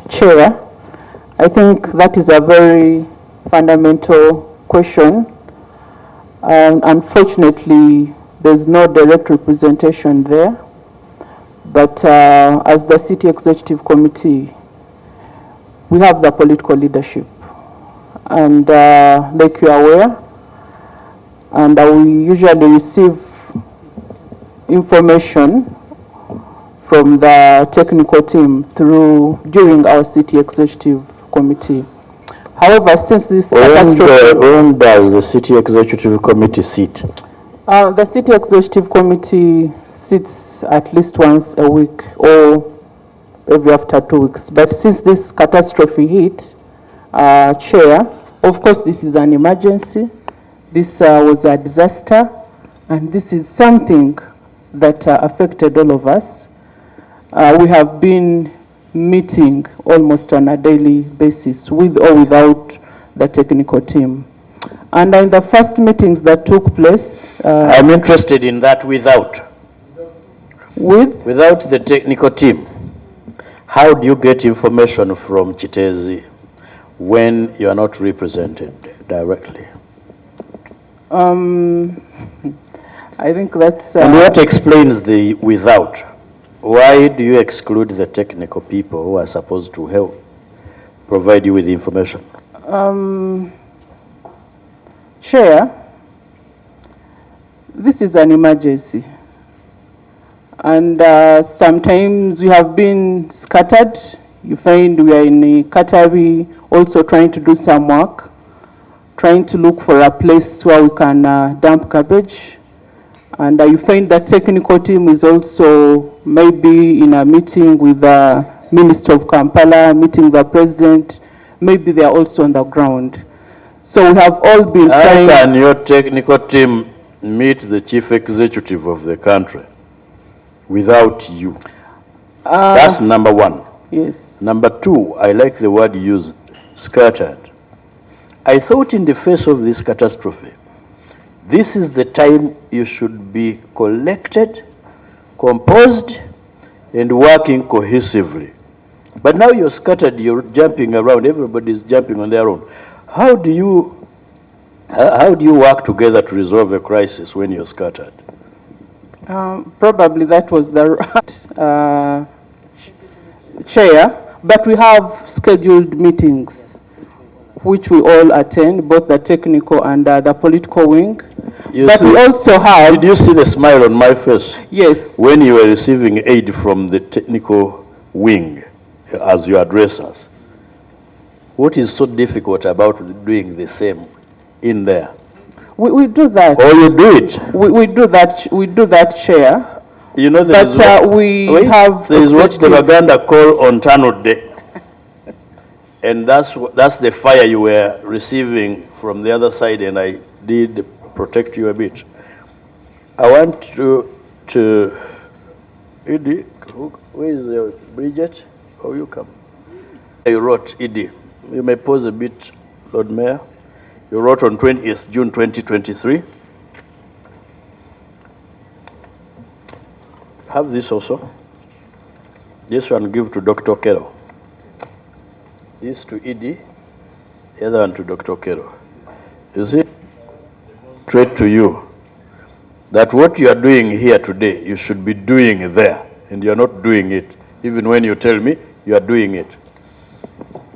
Chair, I think that is a very fundamental question. Unfortunately, there's no direct representation there. But as the City Executive Committee, we have the political leadership. And like you are aware, and we usually receive information from the technical team during our City Executive Committee. However, since this catastrophe... When does the City Executive Committee sit? The City Executive Committee sits at least once a week or every after 2 weeks. But since this catastrophe hit, Chair, of course this is an emergency. This was a disaster, and this is something that affected all of us. We have been meeting almost on a daily basis with or without the technical team. And in the first meetings that took place... I'm interested in that without. Without the technical team. How do you get information from Chitezi when you are not represented directly? I think that's... And what explains the without? Why do you exclude the technical people who are supposed to help provide you with the information? Chair, this is an emergency. And sometimes we have been scattered. You find we are in Katavi also trying to do some work, trying to look for a place where we can dump garbage. And you find that technical team is also maybe in a meeting with the Minister of Kampala, meeting the President. Maybe they are also on the ground. So we have all been trying... How can your technical team meet the Chief Executive of the country without you? That's number one. Yes. Number two, I like the word used, scattered. I thought in the face of this catastrophe, this is the time you should be collected, composed, and working cohesively. But now you're scattered, you're jumping around, everybody's jumping on their own. How do you work together to resolve a crisis when you're scattered? Probably that was the Chair, but we have scheduled meetings which we all attend, both the technical and the political wing. We also have... Did you see the smile on my face? Yes. When you were receiving aid from the technical wing as you address us? What is so difficult about doing the same in there? We do that. Oh, you do it? We do that. We do that, Chair. You know, there is what the Baganda call on day. And that's the fire you were receiving from the other side, and I did protect you a bit. I want to Edie, where is Bridget? Oh, you come. You wrote, Edie, you may pause a bit, Lord Mayor. You wrote on 20th June 2023. Have this also. This one give to Dr. Kero. This to Edie, the other one to Dr. Kero. You see, straight to you, that what you are doing here today, you should be doing there, and you're not doing it, even when you tell me you are doing it.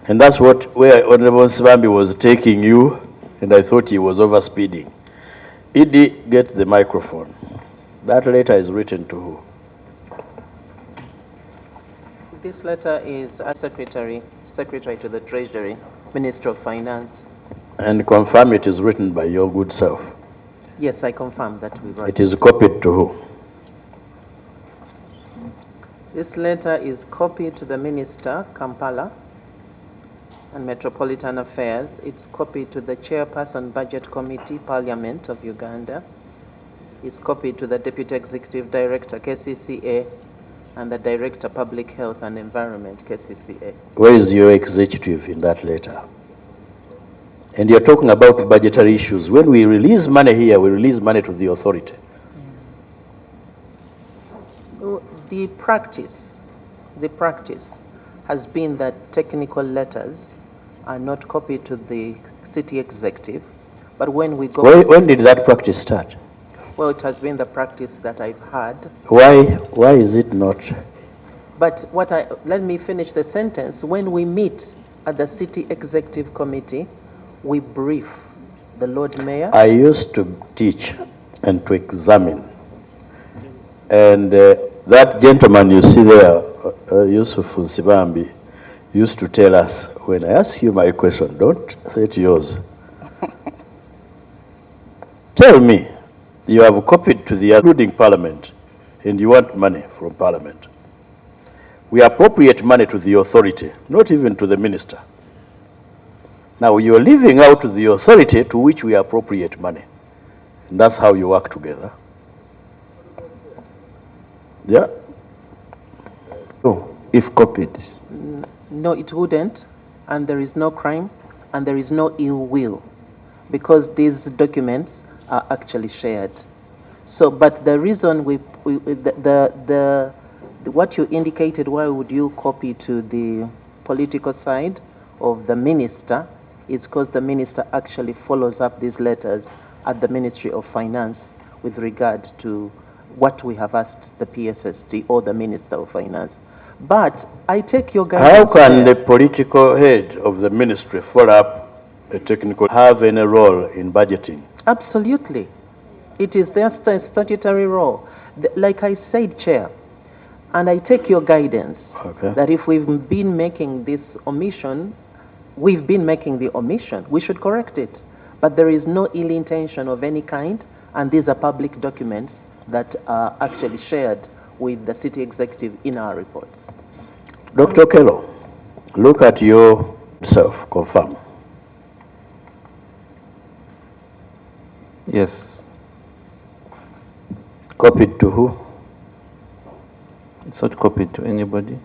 And that's where Honorable Sibambi was taking you, and I thought he was overspeeding. Edie, get the microphone. That letter is written to who? This letter is a Secretary to the Treasury, Minister of Finance. And confirm it is written by your good self. Yes, I confirm that we wrote. It is copied to who? This letter is copied to the Minister, Kampala, and Metropolitan Affairs. It's copied to the Chairperson, Budget Committee, Parliament of Uganda. It's copied to the Deputy Executive Director, KCCA, and the Director, Public Health and Environment, KCCA. Where is your executive in that letter? And you're talking about budgetary issues. When we release money here, we release money to the authority. The practice has been that technical letters are not copied to the city executive, but when we go... When did that practice start? Well, it has been the practice that I've had. Why is it not? But let me finish the sentence. When we meet at the city executive committee, we brief the Lord Mayor. I used to teach and to examine. And that gentleman you see there, Yusuf Sibambi, used to tell us, when I ask you my question, don't say it yours. Tell me, you have copied to the including Parliament, and you want money from Parliament. We appropriate money to the authority, not even to the minister. Now you're leaving out the authority to which we appropriate money. And that's how you work together. Yeah? So, if copied. No, it wouldn't, and there is no crime, and there is no ill will, because these documents are actually shared. So, but the reason what you indicated, why would you copy to the political side of the minister, is because the minister actually follows up these letters at the Ministry of Finance with regard to what we have asked the PSST or the Minister of Finance. But I take your guidance. How can the political head of the ministry follow up a technical, have any role in budgeting? Absolutely. It is their statutory role. Like I said, Chair, and I take your guidance that if we've been making this omission, we should correct it. But there is no ill intention of any kind, and these are public documents that are actually shared with the city executive in our reports. Dr. Kello, look at yourself, confirm. Yes. Copied to who? It's not copied to anybody.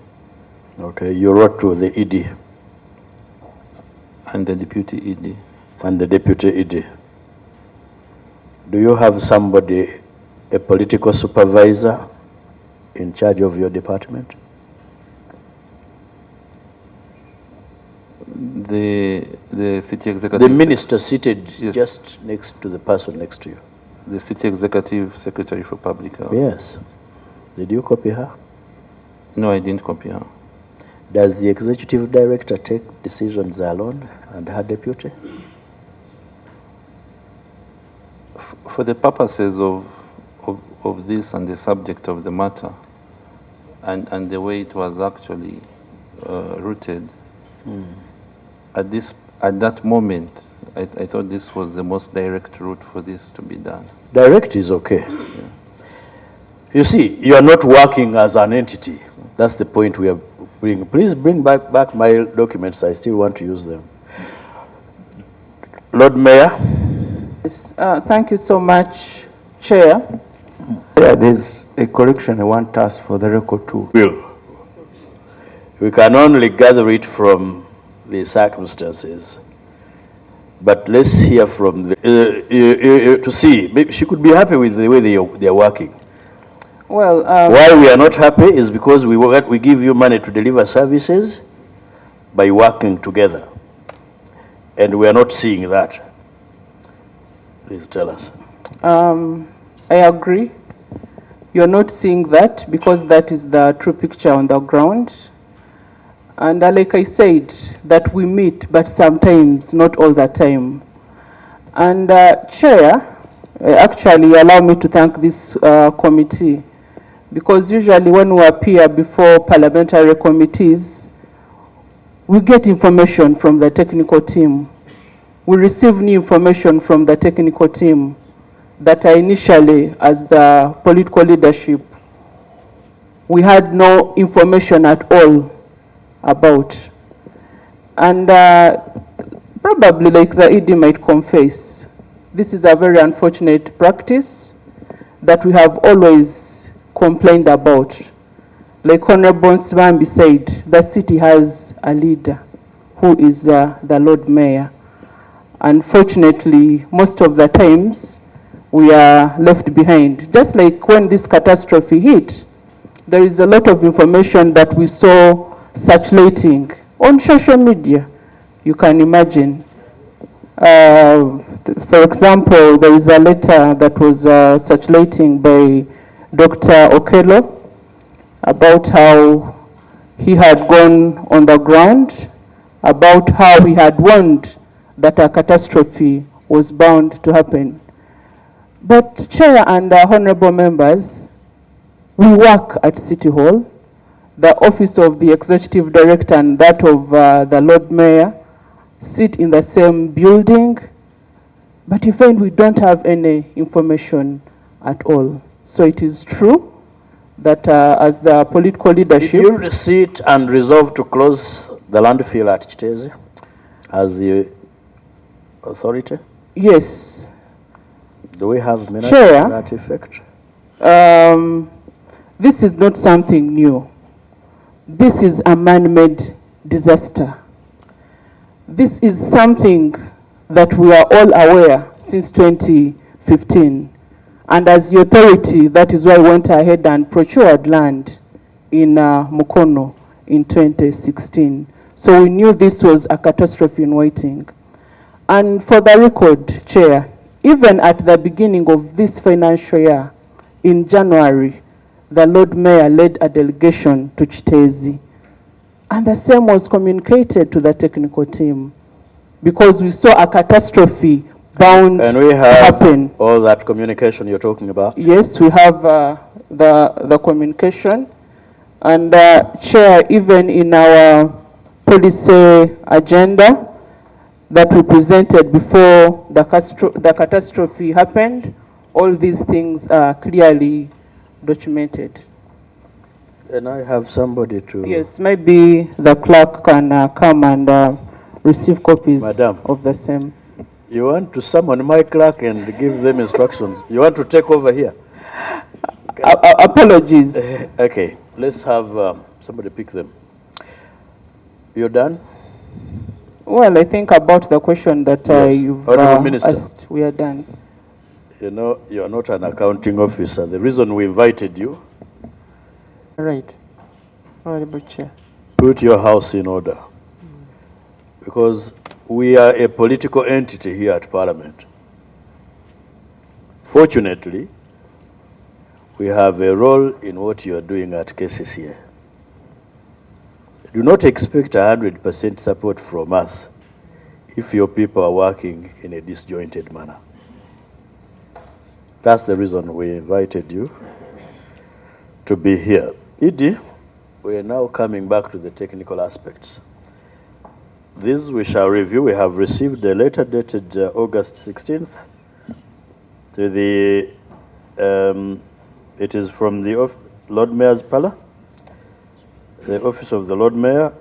Okay, you wrote to the ED. And the deputy ED. And the deputy ED. Do you have somebody, a political supervisor, in charge of your department? The city executive... The minister seated yes. just next to the person next to you. The city executive secretary for public health. Yes. Did you copy her? No, I didn't copy her. Does the executive director take decisions alone and her deputy? For the purposes of this and the subject of the matter, and the way it was actually rooted, at that moment, I thought this was the most direct route for this to be done. Direct is okay. Yeah. You see, you are not working as an entity. That's the point we are bringing. Please bring back my documents. I still want to use them. Lord Mayor. Yes, thank you so much, Chair. Yeah, there's a correction I want us for the record too. We can only gather it from the circumstances. But let's hear from the, to see. Maybe she could be happy with the way they are working. Well, why we are not happy is because we give you money to deliver services by working together. And we are not seeing that. Please tell us. I agree. You're not seeing that because that is the true picture on the ground. And like I said, that we meet, but sometimes, not all the time. And Chair, actually allow me to thank this committee, because usually when we appear before parliamentary committees, we get information from the technical team. We receive new information from the technical team that initially, as the political leadership, we had no information at all about. And probably, like the ED might confess, this is a very unfortunate practice that we have always complained about. Like Honorable Swambi said, the city has a leader who is the Lord Mayor. Unfortunately, most of the times we are left behind. Just like when this catastrophe hit, there is a lot of information that we saw circulating on social media. You can imagine. For example, there is a letter that was circulating by Dr. Okello about how he had gone on the ground, about how he had warned that a catastrophe was bound to happen. But Chair and honorable members, we work at City Hall. The office of the Executive Director and that of the Lord Mayor sit in the same building, but you find we don't have any information at all. So it is true that as the political leadership... Did you sit and resolve to close the landfill at Chitezi as the authority? Yes. Do we have minutes Chair, to that effect? This is not something new. This is a man-made disaster. This is something that we are all aware since 2015. And as the authority, that is why we went ahead and procured land in Mukono in 2016. So we knew this was a catastrophe in waiting. And for the record, Chair, even at the beginning of this financial year, in January, the Lord Mayor led a delegation to Chitezi. And the same was communicated to the technical team because we saw a catastrophe bound And we to have happen. all that communication you're talking about? Yes, we have the communication. And Chair, even in our policy agenda that we presented before the catastrophe happened, all these things are clearly documented. And I have somebody to... Yes, maybe the clerk can come and receive copies Madam. of the same. You want to summon my clerk and give them instructions? You want to take over here? Apologies. Okay, let's have somebody pick them. You're done? Well, I think about the question that Yes. you've Honourable Minister. asked, we are done. You know, you're not an accounting officer. The reason we invited you, Right. Honorable Chair. put your house in order. Because we are a political entity here at Parliament. Fortunately, we have a role in what you are doing at KCCA. Do not expect 100% support from us if your people are working in a disjointed manner. That's the reason we invited you to be here. ED, we are now coming back to the technical aspects. This we shall review. We have received a letter dated August 16th to the, it is from the Lord Mayor's Pala, the Office of the Lord Mayor.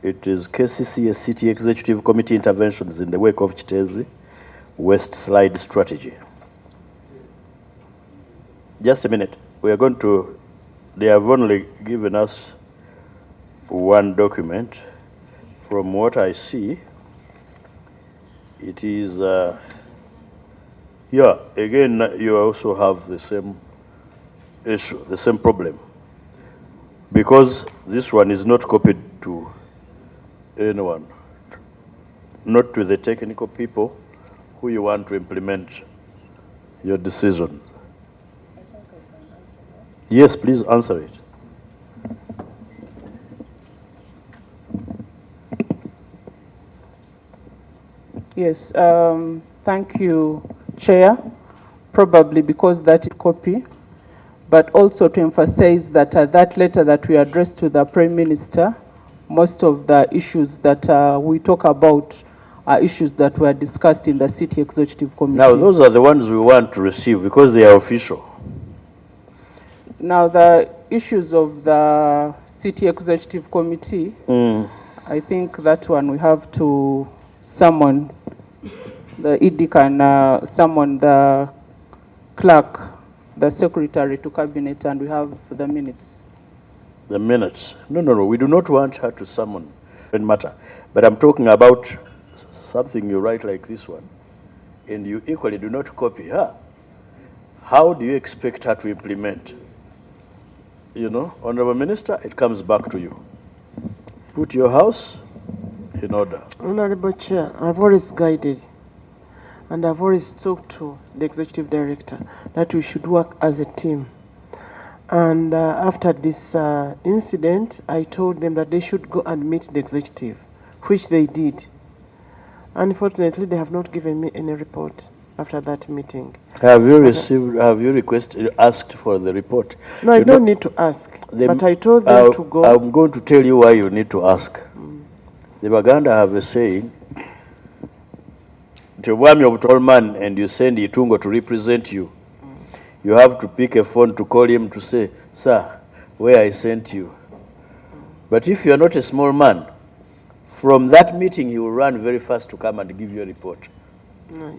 It is KCCA City Executive Committee interventions in the wake of Chitezi West Slide Strategy. Just a minute. We are going to, they have only given us one document. From what I see, it is, yeah, again, you also have the same issue, the same problem. Because this one is not copied to anyone, not to the technical people who you want to implement your decision. Yes, please answer it. Yes, thank you, Chair. Probably because that is copy, but also to emphasize that that letter that we addressed to the Prime Minister, most of the issues that we talk about are issues that were discussed in the City Executive Committee. Now, those are the ones we want to receive because they are official. Now, the issues of the City Executive Committee, I think that one we have to summon, the ED can summon the clerk, the secretary to cabinet, and we have the minutes. The minutes. No, we do not want her to summon in matter. But I'm talking about something you write like this one, and you equally do not copy her. How do you expect her to implement? You know, Honorable Minister, it comes back to you. Put your house in order. Honorable Chair, I've always guided and I've always talked to the Executive Director that we should work as a team. And after this incident, I told them that they should go and meet the executive, which they did. Unfortunately, they have not given me any report after that meeting. Have you asked for the report? No, I don't need to ask, but I told them to go. I'm going to tell you why you need to ask. The Baganda have a saying, to wami obutol man and you send Itungo to represent you. You have to pick a phone to call him to say, sir, where I sent you. But if you are not a small man, from that meeting he will run very fast to come and give you a report.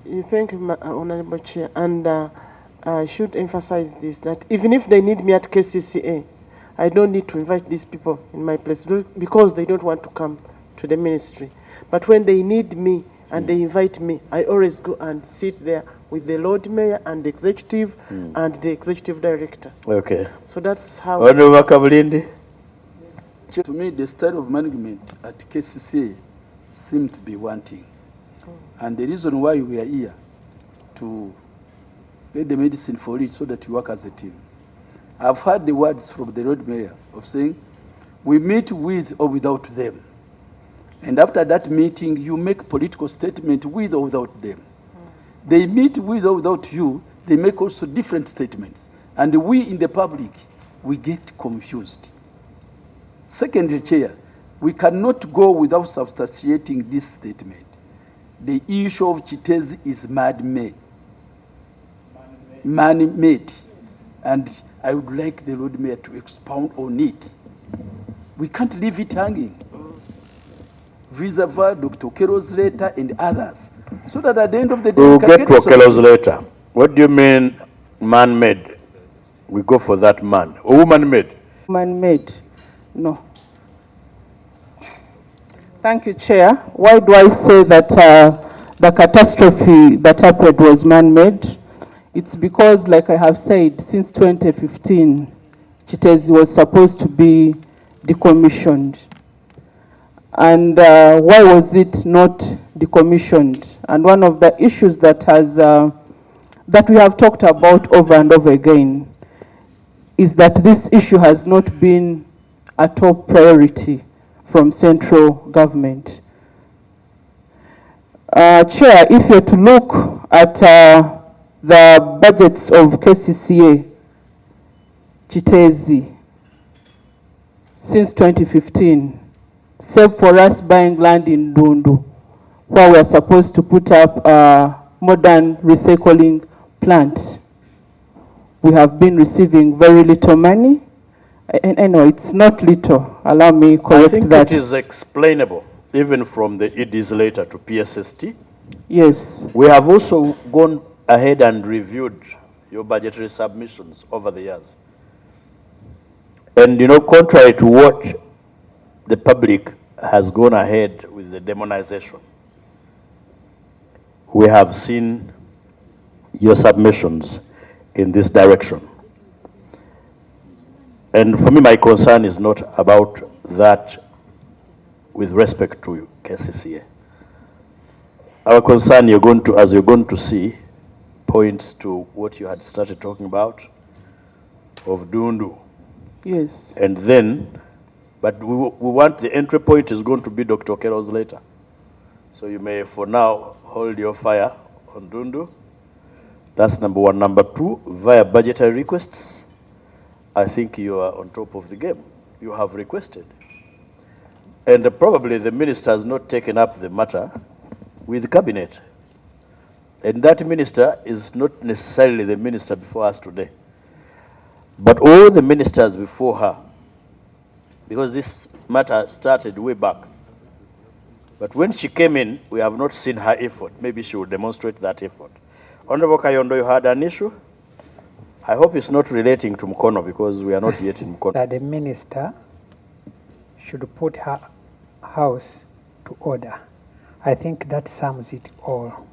You thank you, Honorable Chair, and I should emphasize this, that even if they need me at KCCA, I don't need to invite these people in my place because they don't want to come to the ministry. But when they need me and they invite me, I always go and sit there with the Lord Mayor and the Executive and the Executive Director. Okay. So that's how... Honorable Kabulindi? To me, the style of management at KCCA seemed to be wanting. And the reason why we are here to get the medicine for it so that we work as a team. I've heard the words from the Lord Mayor of saying, we meet with or without them. And after that meeting, you make political statement with or without them. They meet with or without you, they make also different statements. And we in the public, we get confused. Secondly, Chair, we cannot go without substantiating this statement. The issue of Chitezi is man-made. Man-made. And I would like the Lord Mayor to expound on it. We can't leave it hanging. Vis-a-vis Dr. Okello's letter and others. So that at the end of the day, we'll get to Okello's letter. What do you mean man-made? We go for that man. Woman-made? Man-made, no. Thank you, Chair. Why do I say that the catastrophe that happened was man-made? It's because, like I have said, since 2015, Chitezi was supposed to be decommissioned. And why was it not decommissioned? And one of the issues that that we have talked about over and over again is that this issue has not been a top priority from central government. Chair, if you're to look at the budgets of KCCA, Chitezi, since 2015, save for us buying land in Dundu, where we're supposed to put up a modern recycling plant, we have been receiving very little money. And I know it's not little. Allow me correct that. I think it is explainable, even from the ED's letter to PSST. Yes. We have also gone ahead and reviewed your budgetary submissions over the years. And, you know, contrary to what the public has gone ahead with the demonization, we have seen your submissions in this direction. And for me, my concern is not about that with respect to KCCA. Our concern, as you're going to see, points to what you had started talking about of Dundu. Yes. And then, but we want the entry point is going to be Dr. Okello's letter. So you may, for now, hold your fire on Dundu. That's number one. Number two, via budgetary requests, I think you are on top of the game. You have requested. And probably the minister has not taken up the matter with the cabinet. And that minister is not necessarily the minister before us today, but all the ministers before her, because this matter started way back. But when she came in, we have not seen her effort. Maybe she will demonstrate that effort. Honorable Kayondo, you had an issue? I hope it's not relating to Mukono, because we are not yet in Mukono. That the minister should put her house to order. I think that sums it all.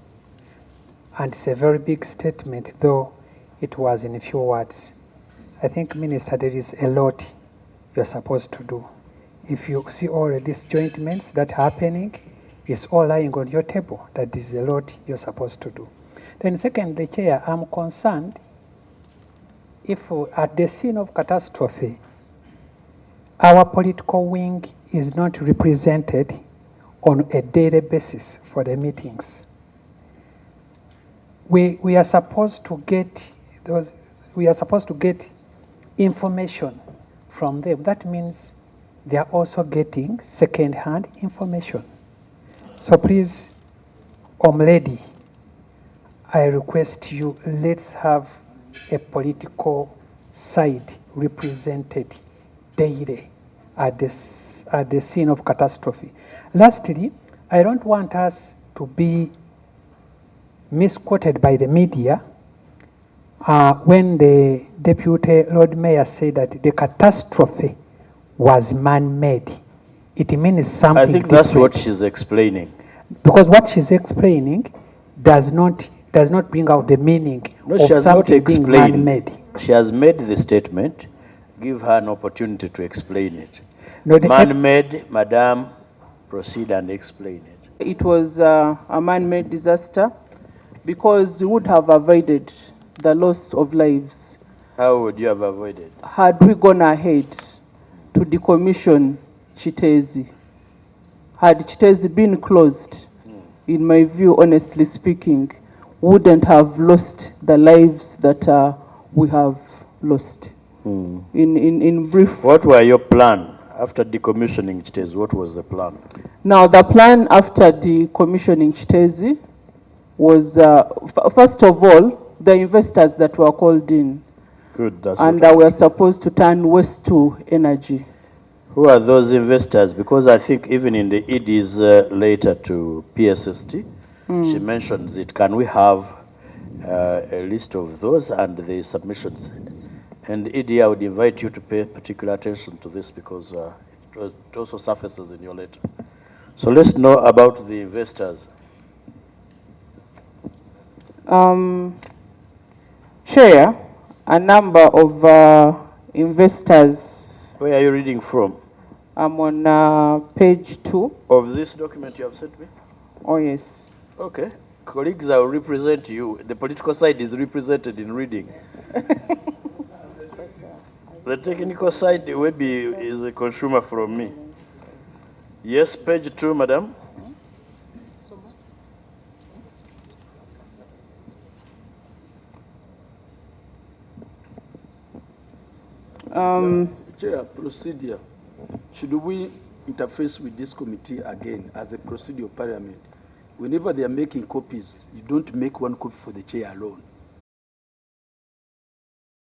And it's a very big statement, though it was in a few words. I think, Minister, there is a lot you're supposed to do. if you see all the disjointments that are happening, it's all lying on your table. That is a lot you're supposed to do. Then secondly, Chair, I'm concerned if at the scene of catastrophe, our political wing is not represented on a daily basis for the meetings. We are supposed to get information from them. That means they are also getting second-hand information. So please, Lady, I request you, let's have a political side represented daily at the scene of catastrophe. Lastly, I don't want us to be misquoted by the media when the Deputy Lord Mayor said that the catastrophe was man-made. It means something I think different. that's what she's explaining. Because what she's explaining does not bring out the meaning No, of she has not something being explained. man-made. She has made the statement. Give her an opportunity to explain it. No, the Man-made, Madam, proceed and explain it. It was a man-made disaster because we would have avoided the loss of lives How would you have avoided? had we gone ahead to decommission Chitezi. Had Chitezi been closed, in my view, honestly speaking, wouldn't have lost the lives that we have lost. In brief. What were your plan after decommissioning Chitezi? What was the plan? Now, the plan after decommissioning Chitezi was, first of all, the investors that were called in Good, that's and what. were supposed to turn waste to energy. Who are those investors? Because I think even in the ED's letter to PSST, she mentions it. Can we have a list of those and the submissions? And ED, I would invite you to pay particular attention to this because it also surfaces in your letter. So let's know about the investors. Chair, a number of investors. Where are you reading from? I'm on page 2. Of this document you have sent me? Oh, yes. Okay. Colleagues, I will represent you. The political side is represented in reading. The technical side maybe is a consumer from me. Yes, page 2, madam. Chair, procedure. Should we interface with this committee again as a procedure of Parliament? Whenever they are making copies, you don't make one copy for the chair alone.